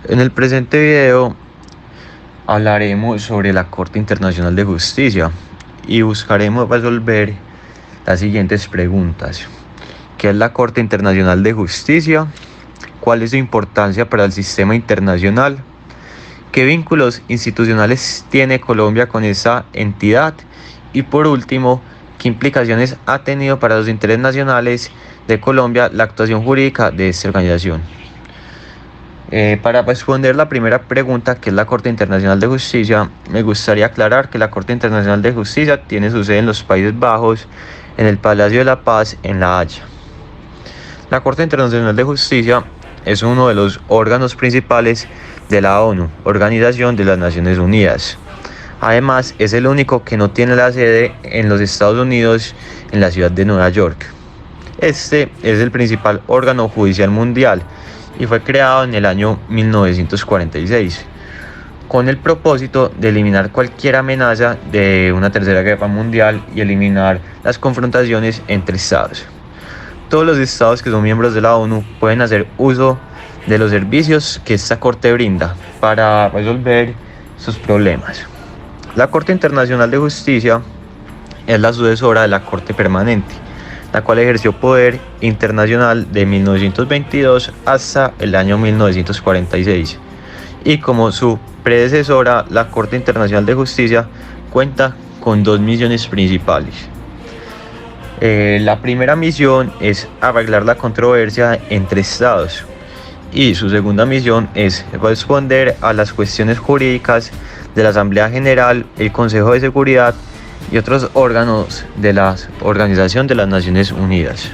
En el presente video hablaremos sobre la Corte Internacional de Justicia y buscaremos resolver las siguientes preguntas. ¿Qué es la Corte Internacional de Justicia? ¿Cuál es su importancia para el sistema internacional? ¿Qué vínculos institucionales tiene Colombia con esa entidad? Y por último, ¿qué implicaciones ha tenido para los intereses nacionales de Colombia la actuación jurídica de esta organización? Para responder la primera pregunta, que es la Corte Internacional de Justicia, me gustaría aclarar que la Corte Internacional de Justicia tiene su sede en los Países Bajos, en el Palacio de la Paz, en La Haya. La Corte Internacional de Justicia es uno de los órganos principales de la ONU, Organización de las Naciones Unidas. Además, es el único que no tiene la sede en los Estados Unidos, en la ciudad de Nueva York. Este es el principal órgano judicial mundial y fue creado en el año 1946 con el propósito de eliminar cualquier amenaza de una tercera guerra mundial y eliminar las confrontaciones entre estados. Todos los estados que son miembros de la ONU pueden hacer uso de los servicios que esta corte brinda para resolver sus problemas. La Corte Internacional de Justicia es la sucesora de la Corte Permanente, la cual ejerció poder internacional de 1922 hasta el año 1946. Y como su predecesora, la Corte Internacional de Justicia cuenta con dos misiones principales. La primera misión es arreglar la controversia entre estados y su segunda misión es responder a las cuestiones jurídicas de la Asamblea General, el Consejo de Seguridad y otros órganos de la Organización de las Naciones Unidas.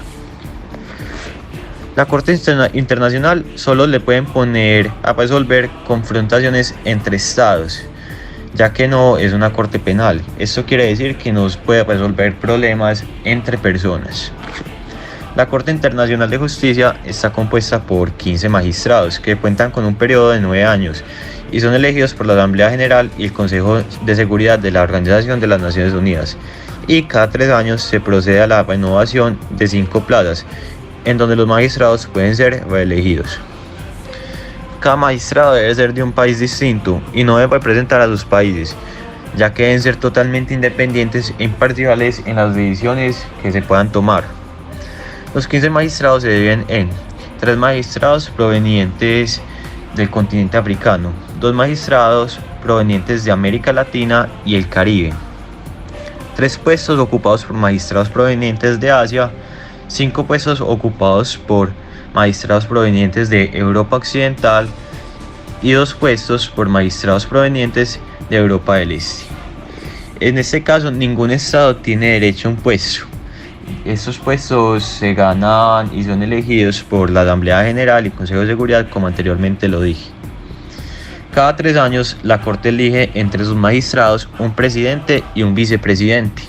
La Corte Internacional solo le pueden poner a resolver confrontaciones entre estados, ya que no es una corte penal. Esto quiere decir que no puede resolver problemas entre personas. La Corte Internacional de Justicia está compuesta por 15 magistrados que cuentan con un periodo de 9 años y son elegidos por la Asamblea General y el Consejo de Seguridad de la Organización de las Naciones Unidas. Y cada 3 años se procede a la renovación de 5 plazas, en donde los magistrados pueden ser reelegidos. Cada magistrado debe ser de un país distinto y no debe representar a sus países, ya que deben ser totalmente independientes e imparciales en las decisiones que se puedan tomar. Los 15 magistrados se dividen en 3 magistrados provenientes del continente africano, 2 magistrados provenientes de América Latina y el Caribe, 3 puestos ocupados por magistrados provenientes de Asia, 5 puestos ocupados por magistrados provenientes de Europa Occidental y 2 puestos por magistrados provenientes de Europa del Este. En este caso, ningún estado tiene derecho a un puesto. Estos puestos se ganan y son elegidos por la Asamblea General y Consejo de Seguridad, como anteriormente lo dije. Cada 3 años, la Corte elige entre sus magistrados un presidente y un vicepresidente.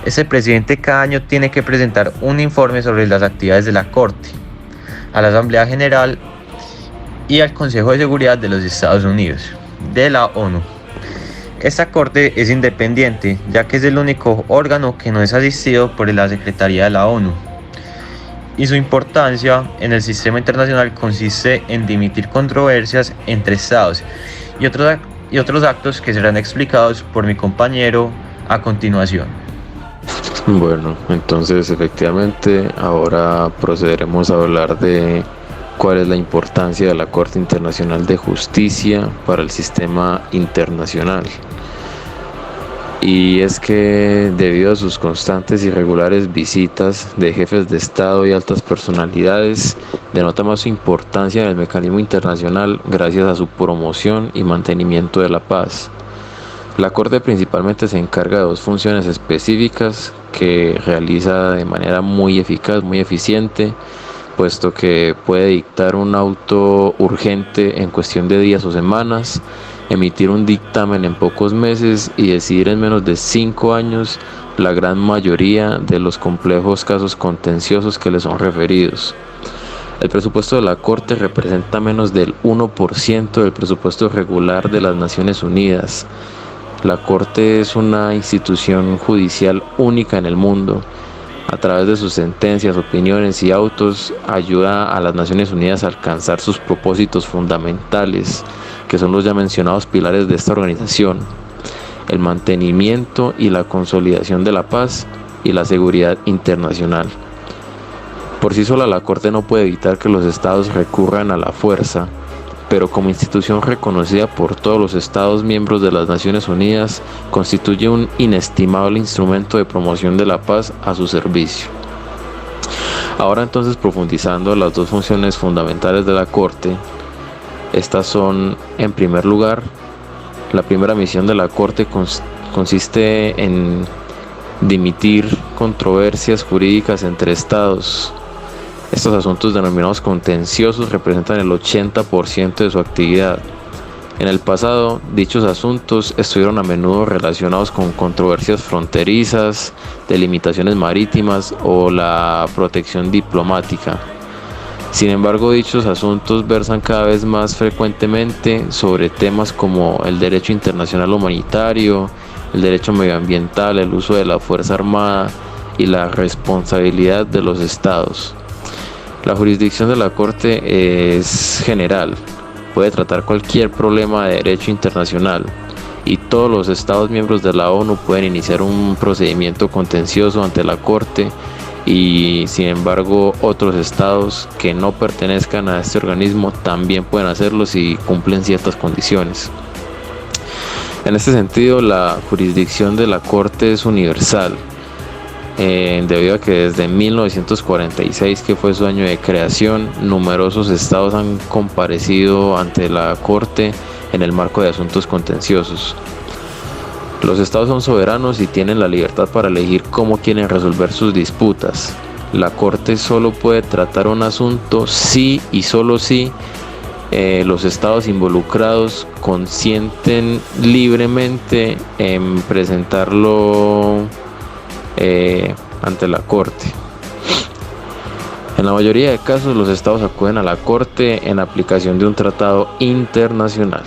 Este presidente cada año tiene que presentar un informe sobre las actividades de la Corte a la Asamblea General y al Consejo de Seguridad de los Estados Unidos, de la ONU. Esta corte es independiente, ya que es el único órgano que no es asistido por la Secretaría de la ONU. Y su importancia en el sistema internacional consiste en dimitir controversias entre estados y otros actos que serán explicados por mi compañero a continuación. Bueno, entonces efectivamente ahora procederemos a hablar de cuál es la importancia de la Corte Internacional de Justicia para el sistema internacional. Y es que debido a sus constantes y regulares visitas de jefes de Estado y altas personalidades, denota más su importancia en el mecanismo internacional gracias a su promoción y mantenimiento de la paz. La Corte principalmente se encarga de 2 funciones específicas que realiza de manera muy eficaz, muy eficiente, puesto que puede dictar un auto urgente en cuestión de días o semanas, emitir un dictamen en pocos meses y decidir en menos de 5 años la gran mayoría de los complejos casos contenciosos que le son referidos. El presupuesto de la Corte representa menos del 1% del presupuesto regular de las Naciones Unidas. La Corte es una institución judicial única en el mundo. a través de sus sentencias, opiniones y autos, ayuda a las Naciones Unidas a alcanzar sus propósitos fundamentales, que son los ya mencionados pilares de esta organización: el mantenimiento y la consolidación de la paz y la seguridad internacional. Por sí sola, la Corte no puede evitar que los estados recurran a la fuerza, pero como institución reconocida por todos los estados miembros de las Naciones Unidas, constituye un inestimable instrumento de promoción de la paz a su servicio. Ahora entonces, profundizando las dos funciones fundamentales de la Corte, estas son, en primer lugar, la primera misión de la Corte consiste en dimitir controversias jurídicas entre estados. Estos asuntos denominados contenciosos representan el 80% de su actividad. En el pasado, dichos asuntos estuvieron a menudo relacionados con controversias fronterizas, delimitaciones marítimas o la protección diplomática. Sin embargo, dichos asuntos versan cada vez más frecuentemente sobre temas como el derecho internacional humanitario, el derecho medioambiental, el uso de la fuerza armada y la responsabilidad de los estados. La jurisdicción de la Corte es general, puede tratar cualquier problema de derecho internacional y todos los estados miembros de la ONU pueden iniciar un procedimiento contencioso ante la Corte, y sin embargo otros estados que no pertenezcan a este organismo también pueden hacerlo si cumplen ciertas condiciones. En este sentido, la jurisdicción de la Corte es universal, debido a que desde 1946, que fue su año de creación, numerosos estados han comparecido ante la Corte en el marco de asuntos contenciosos. Los estados son soberanos y tienen la libertad para elegir cómo quieren resolver sus disputas. La Corte solo puede tratar un asunto si y solo si los estados involucrados consienten libremente en presentarlo ante la Corte. En la mayoría de casos, los estados acuden a la Corte en aplicación de un tratado internacional.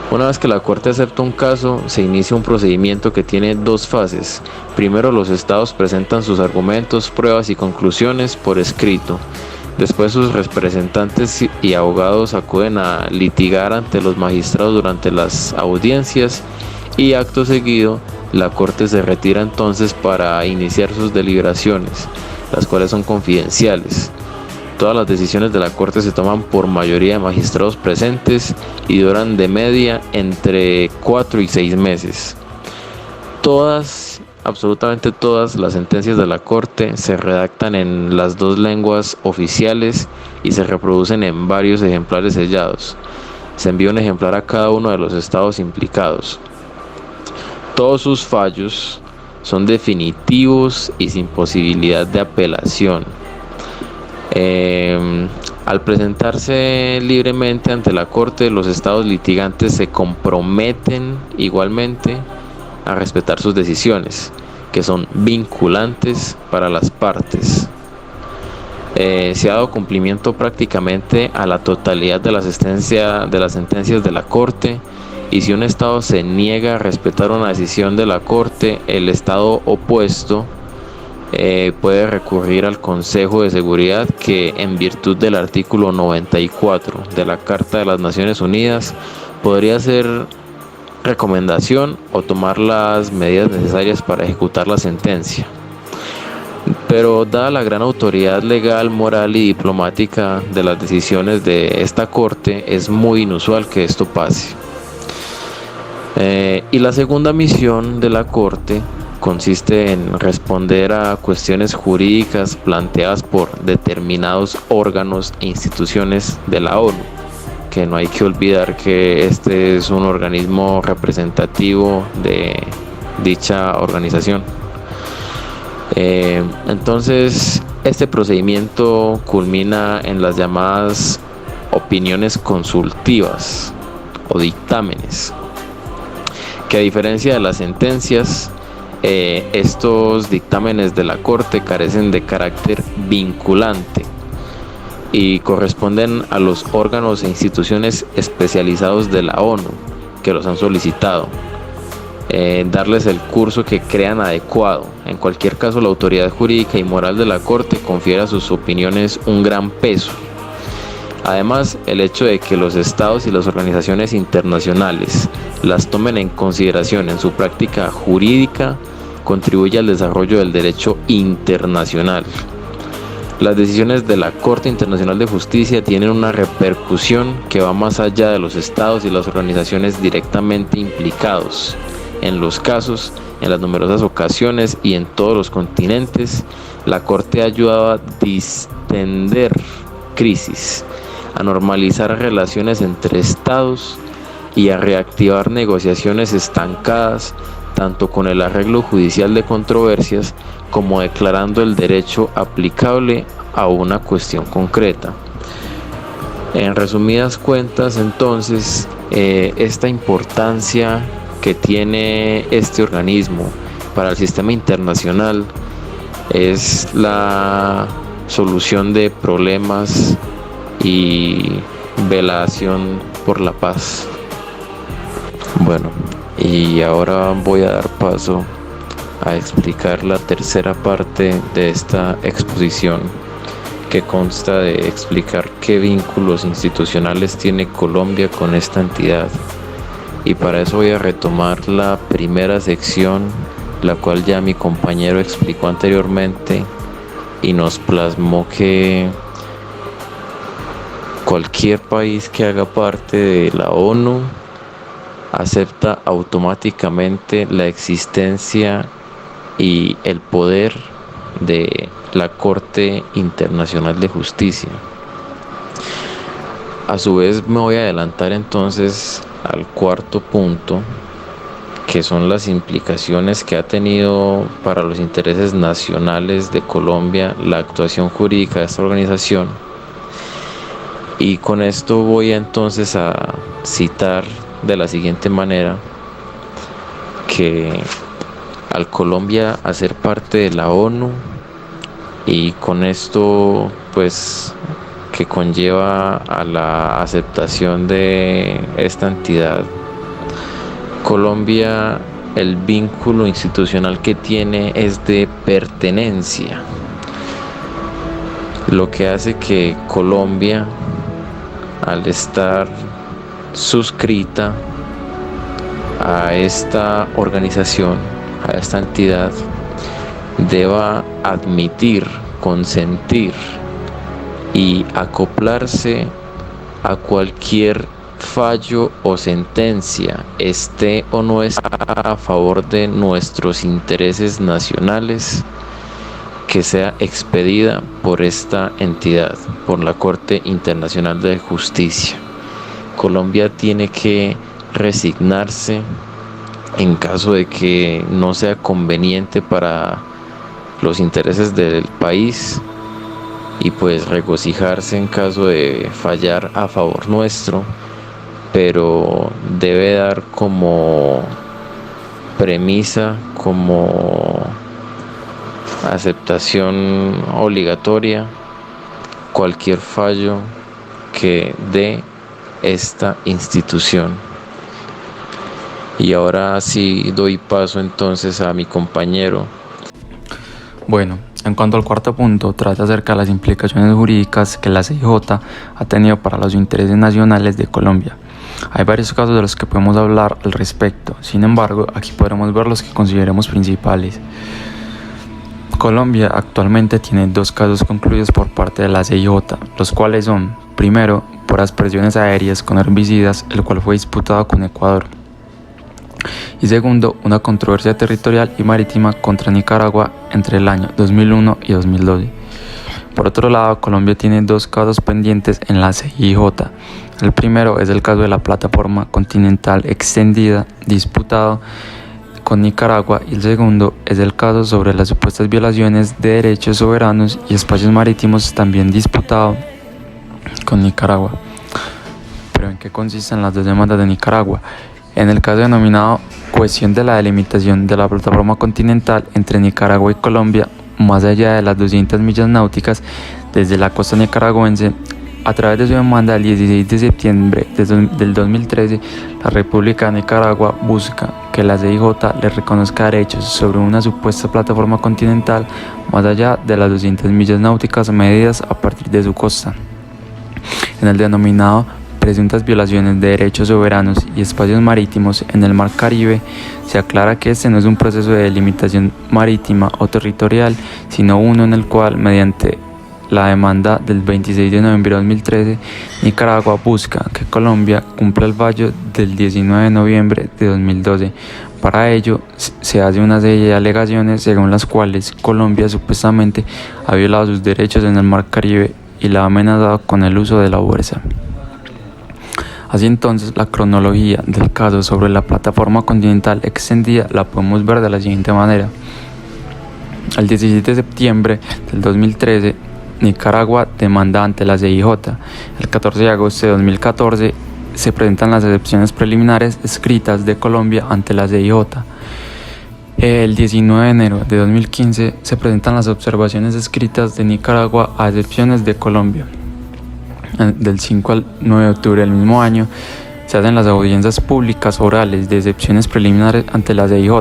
Una vez que la Corte acepta un caso, se inicia un procedimiento que tiene dos fases. Primero, los estados presentan sus argumentos, pruebas y conclusiones por escrito. Después, sus representantes y abogados acuden a litigar ante los magistrados durante las audiencias, y acto seguido, la Corte se retira entonces para iniciar sus deliberaciones, las cuales son confidenciales. Todas las decisiones de la Corte se toman por mayoría de magistrados presentes y duran de media entre 4 y 6 meses. Absolutamente todas las sentencias de la Corte se redactan en las dos lenguas oficiales y se reproducen en varios ejemplares sellados. Se envía un ejemplar a cada uno de los estados implicados. Todos sus fallos son definitivos y sin posibilidad de apelación. Al presentarse libremente ante la Corte, los estados litigantes se comprometen igualmente a respetar sus decisiones, que son vinculantes para las partes. Se ha dado cumplimiento prácticamente a la totalidad de las sentencias de la Corte, y si un estado se niega a respetar una decisión de la Corte, el estado opuesto puede recurrir al Consejo de Seguridad, que en virtud del artículo 94 de la Carta de las Naciones Unidas podría hacer recomendación o tomar las medidas necesarias para ejecutar la sentencia. Pero dada la gran autoridad legal, moral y diplomática de las decisiones de esta Corte, es muy inusual que esto pase. Y la segunda misión de la Corte consiste en responder a cuestiones jurídicas planteadas por determinados órganos e instituciones de la ONU, que no hay que olvidar que este es un organismo representativo de dicha organización. Entonces, este procedimiento culmina en las llamadas opiniones consultivas o dictámenes, que a diferencia de las sentencias, estos dictámenes de la Corte carecen de carácter vinculante y corresponden a los órganos e instituciones especializados de la ONU que los han solicitado, darles el curso que crean adecuado En cualquier caso, la autoridad jurídica y moral de la Corte confiere a sus opiniones un gran peso. Además, el hecho de que los estados y las organizaciones internacionales las tomen en consideración en su práctica jurídica contribuye al desarrollo del derecho internacional. Las decisiones de la Corte Internacional de Justicia tienen una repercusión que va más allá de los estados y las organizaciones directamente implicados. En los casos, en las numerosas ocasiones y en todos los continentes, la Corte ha ayudado a distender crisis, a normalizar relaciones entre estados y a reactivar negociaciones estancadas, tanto con el arreglo judicial de controversias como declarando el derecho aplicable a una cuestión concreta. En resumidas cuentas, entonces, esta importancia que tiene este organismo para el sistema internacional es la solución de problemas y velación por la paz. Bueno, y ahora voy a dar paso a explicar la tercera parte de esta exposición, que consta de explicar qué vínculos institucionales tiene Colombia con esta entidad. Y para eso voy a retomar la primera sección, la cual ya mi compañero explicó anteriormente y nos plasmó que cualquier país que haga parte de la ONU acepta automáticamente la existencia y el poder de la Corte Internacional de Justicia. A su vez me voy a adelantar entonces al cuarto punto, que son las implicaciones que ha tenido para los intereses nacionales de Colombia la actuación jurídica de esta organización. Y con esto voy entonces a citar de la siguiente manera que al Colombia hacer parte de la ONU y con esto pues que conlleva a la aceptación de esta entidad, Colombia, el vínculo institucional que tiene es de pertenencia, lo que hace que Colombia, al estar suscrita a esta organización, a esta entidad, deba admitir, consentir y acoplarse a cualquier fallo o sentencia, esté o no esté a favor de nuestros intereses nacionales, que sea expedida por esta entidad, por la Corte Internacional de Justicia. Colombia tiene que resignarse en caso de que no sea conveniente para los intereses del país y pues regocijarse en caso de fallar a favor nuestro, pero debe dar como premisa, como aceptación obligatoria cualquier fallo que dé esta institución. Y ahora sí doy paso entonces a mi compañero. Bueno, en cuanto al cuarto punto, trata acerca de las implicaciones jurídicas que la CIJ ha tenido para los intereses nacionales de Colombia. Hay varios casos de los que podemos hablar al respecto, sin embargo, aquí podremos ver los que consideremos principales. Colombia actualmente tiene 2 casos concluidos por parte de la CIJ, los cuales son, primero, por aspersiones aéreas con herbicidas, el cual fue disputado con Ecuador. Y segundo, una controversia territorial y marítima contra Nicaragua entre el año 2001 y 2012. Por otro lado, Colombia tiene 2 casos pendientes en la CIJ. El primero es el caso de la plataforma continental extendida disputado con Nicaragua y el segundo es el caso sobre las supuestas violaciones de derechos soberanos y espacios marítimos también disputado con Nicaragua. ¿Pero en qué consisten las 2 demandas de Nicaragua? En el caso denominado cuestión de la delimitación de la plataforma continental entre Nicaragua y Colombia, más allá de las 200 millas náuticas desde la costa nicaragüense, a través de su demanda del 16 de septiembre del 2013, la República de Nicaragua busca que la CIJ le reconozca derechos sobre una supuesta plataforma continental más allá de las 200 millas náuticas medidas a partir de su costa. En el denominado presuntas violaciones de derechos soberanos y espacios marítimos en el Mar Caribe, se aclara que este no es un proceso de delimitación marítima o territorial, sino uno en el cual, mediante la demanda del 26 de noviembre de 2013, Nicaragua busca que Colombia cumpla el fallo del 19 de noviembre de 2012. Para ello, se hace una serie de alegaciones según las cuales Colombia supuestamente ha violado sus derechos en el Mar Caribe y la ha amenazado con el uso de la fuerza. Así entonces, la cronología del caso sobre la plataforma continental extendida la podemos ver de la siguiente manera. El 17 de septiembre del 2013, Nicaragua demanda ante la CIJ. El 14 de agosto de 2014 se presentan las excepciones preliminares escritas de Colombia ante la CIJ. El 19 de enero de 2015 se presentan las observaciones escritas de Nicaragua a excepciones de Colombia. Del 5 al 9 de octubre del mismo año se hacen las audiencias públicas orales de excepciones preliminares ante la CIJ.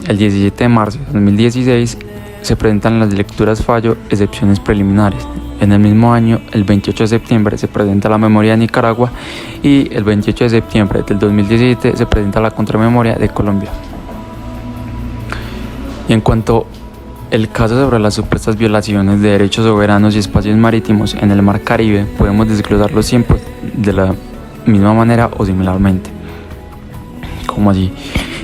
El 17 de marzo de 2016 se presentan las lecturas fallo excepciones preliminares. En el mismo año, el 28 de septiembre, se presenta la memoria de Nicaragua y el 28 de septiembre del 2017 se presenta la contramemoria de Colombia. Y en cuanto el caso sobre las supuestas violaciones de derechos soberanos y espacios marítimos en el Mar Caribe, podemos desglosar los tiempos de la misma manera o similarmente. ¿Cómo así?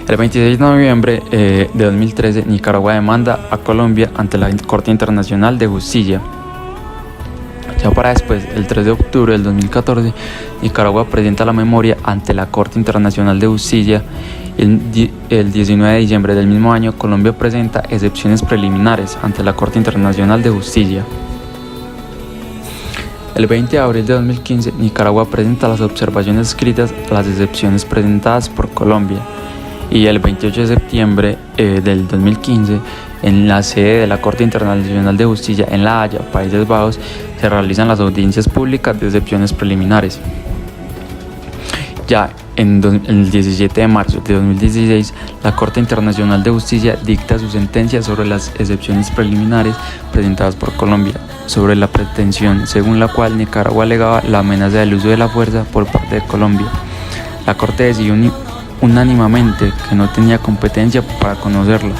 El 26 de noviembre de 2013, Nicaragua demanda a Colombia ante la Corte Internacional de Justicia. Ya para después, el 3 de octubre del 2014, Nicaragua presenta la memoria ante la Corte Internacional de Justicia. El 19 de diciembre del mismo año, Colombia presenta excepciones preliminares ante la Corte Internacional de Justicia. El 20 de abril de 2015, Nicaragua presenta las observaciones escritas a las excepciones presentadas por Colombia. Y el 28 de septiembre del 2015, en la sede de la Corte Internacional de Justicia en La Haya, Países Bajos, se realizan las audiencias públicas de excepciones preliminares. Ya el 17 de marzo de 2016, la Corte Internacional de Justicia dicta su sentencia sobre las excepciones preliminares presentadas por Colombia, sobre la pretensión según la cual Nicaragua alegaba la amenaza del uso de la fuerza por parte de Colombia. La Corte decidió unánimemente que no tenía competencia para conocerla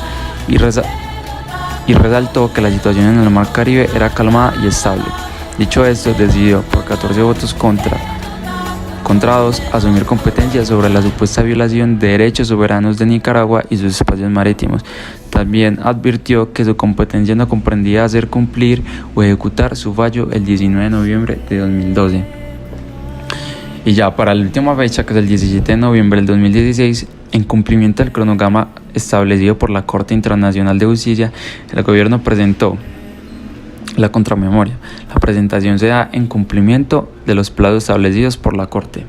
y resaltó que la situación en el Mar Caribe era calmada y estable. Dicho esto, decidió por 14 votos contra 2 asumir competencia sobre la supuesta violación de derechos soberanos de Nicaragua y sus espacios marítimos. También advirtió que su competencia no comprendía hacer cumplir o ejecutar su fallo el 19 de noviembre de 2012. Y ya para la última fecha, que es el 17 de noviembre del 2016, en cumplimiento del cronograma establecido por la Corte Internacional de Justicia, el gobierno presentó la contramemoria. La presentación se da en cumplimiento de los plazos establecidos por la Corte.